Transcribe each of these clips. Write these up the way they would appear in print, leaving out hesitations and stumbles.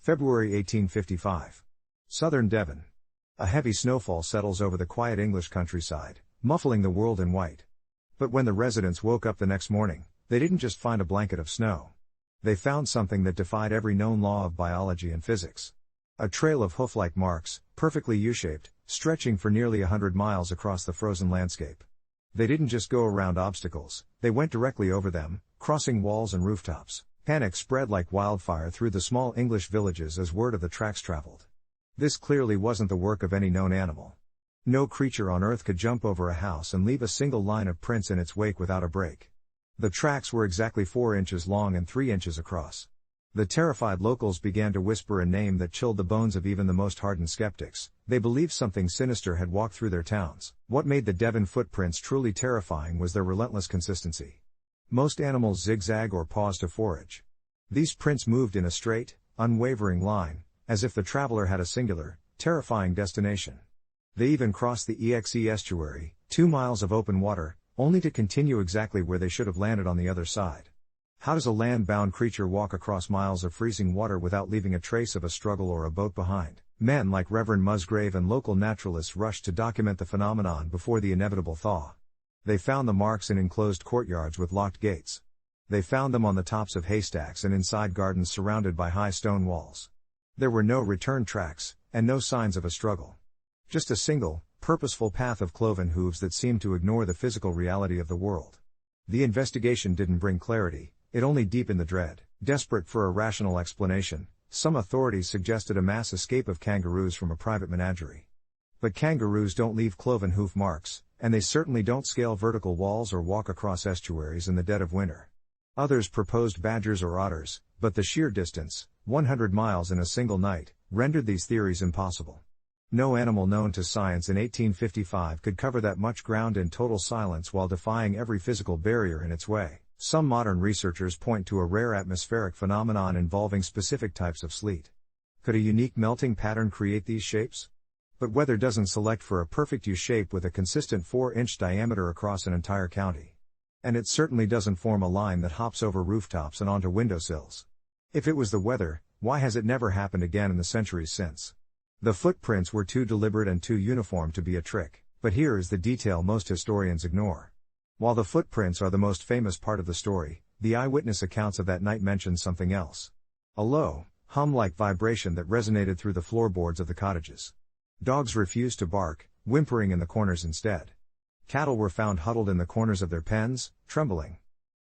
February 1855. Southern Devon. A heavy snowfall settles over the quiet English countryside, muffling the world in white. But when the residents woke up the next morning, they didn't just find a blanket of snow. They found something that defied every known law of biology and physics. A trail of hoof-like marks, perfectly U-shaped, stretching for nearly 100 miles across the frozen landscape. They didn't just go around obstacles, they went directly over them, crossing walls and rooftops. Panic spread like wildfire through the small English villages as word of the tracks traveled. This clearly wasn't the work of any known animal. No creature on Earth could jump over a house and leave a single line of prints in its wake without a break. The tracks were exactly 4 inches long and 3 inches across. The terrified locals began to whisper a name that chilled the bones of even the most hardened skeptics. They believed something sinister had walked through their towns. What made the Devon footprints truly terrifying was their relentless consistency. Most animals zigzag or pause to forage. These prints moved in a straight, unwavering line, as if the traveler had a singular, terrifying destination. They even crossed the Exe estuary, 2 miles of open water, only to continue exactly where they should have landed on the other side. How does a land-bound creature walk across miles of freezing water without leaving a trace of a struggle or a boat behind? Men like Reverend Musgrave and local naturalists rushed to document the phenomenon before the inevitable thaw. They found the marks in enclosed courtyards with locked gates. They found them on the tops of haystacks and inside gardens surrounded by high stone walls. There were no return tracks, and no signs of a struggle. Just a single, purposeful path of cloven hooves that seemed to ignore the physical reality of the world. The investigation didn't bring clarity, it only deepened the dread. Desperate for a rational explanation, some authorities suggested a mass escape of kangaroos from a private menagerie. But kangaroos don't leave cloven hoof marks, and they certainly don't scale vertical walls or walk across estuaries in the dead of winter. Others proposed badgers or otters, but the sheer distance, 100 miles in a single night, rendered these theories impossible. No animal known to science in 1855 could cover that much ground in total silence while defying every physical barrier in its way. Some modern researchers point to a rare atmospheric phenomenon involving specific types of sleet. Could a unique melting pattern create these shapes? But weather doesn't select for a perfect U-shape with a consistent 4-inch diameter across an entire county. And it certainly doesn't form a line that hops over rooftops and onto windowsills. If it was the weather, why has it never happened again in the centuries since? The footprints were too deliberate and too uniform to be a trick, but here is the detail most historians ignore. While the footprints are the most famous part of the story, the eyewitness accounts of that night mention something else. A low, hum-like vibration that resonated through the floorboards of the cottages. Dogs refused to bark, whimpering in the corners instead. Cattle were found huddled in the corners of their pens, trembling.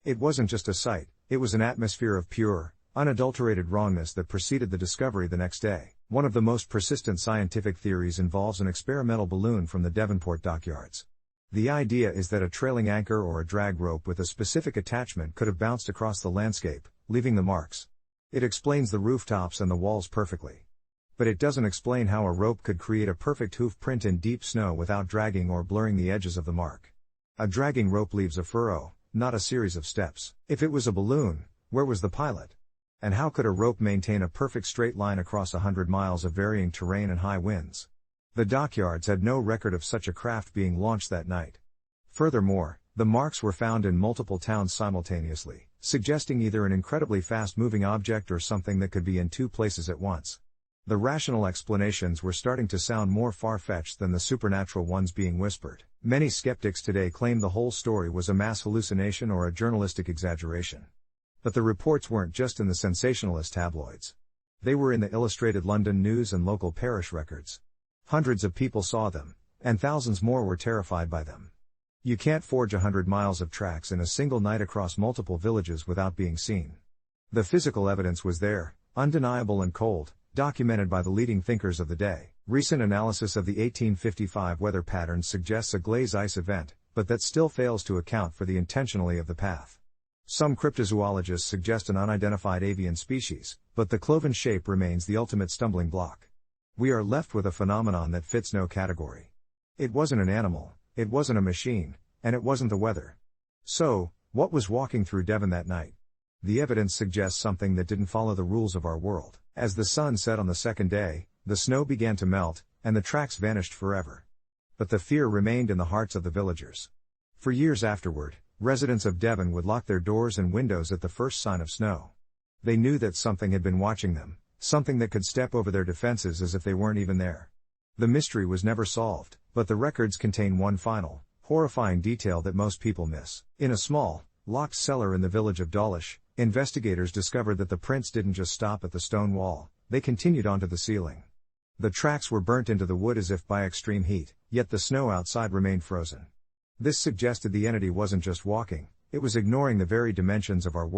It wasn't just a sight, it was an atmosphere of pure, unadulterated wrongness that preceded the discovery the next day. One of the most persistent scientific theories involves an experimental balloon from the Devonport dockyards. The idea is that a trailing anchor or a drag rope with a specific attachment could have bounced across the landscape, leaving the marks. It explains the rooftops and the walls perfectly. But it doesn't explain how a rope could create a perfect hoof print in deep snow without dragging or blurring the edges of the mark. A dragging rope leaves a furrow, not a series of steps. If it was a balloon, where was the pilot? And how could a rope maintain a perfect straight line across 100 miles of varying terrain and high winds? The dockyards had no record of such a craft being launched that night. Furthermore, the marks were found in multiple towns simultaneously, suggesting either an incredibly fast-moving object or something that could be in 2 places at once. The rational explanations were starting to sound more far-fetched than the supernatural ones being whispered. Many skeptics today claim the whole story was a mass hallucination or a journalistic exaggeration. But the reports weren't just in the sensationalist tabloids. They were in the Illustrated London News and local parish records. Hundreds of people saw them, and thousands more were terrified by them. You can't forge 100 miles of tracks in a single night across multiple villages without being seen. The physical evidence was there, undeniable and cold, documented by the leading thinkers of the day. Recent analysis of the 1855 weather patterns suggests a glaze ice event, but that still fails to account for the intentionality of the path. Some cryptozoologists suggest an unidentified avian species, but the cloven shape remains the ultimate stumbling block. We are left with a phenomenon that fits no category. It wasn't an animal, it wasn't a machine, and it wasn't the weather. So, what was walking through Devon that night? The evidence suggests something that didn't follow the rules of our world. As the sun set on the second day, the snow began to melt, and the tracks vanished forever. But the fear remained in the hearts of the villagers. For years afterward, residents of Devon would lock their doors and windows at the first sign of snow. They knew that something had been watching them, something that could step over their defenses as if they weren't even there. The mystery was never solved, but the records contain one final, horrifying detail that most people miss. In a small, locked cellar in the village of Dawlish, investigators discovered that the prints didn't just stop at the stone wall, they continued onto the ceiling. The tracks were burnt into the wood as if by extreme heat, yet the snow outside remained frozen. This suggested the entity wasn't just walking, it was ignoring the very dimensions of our world.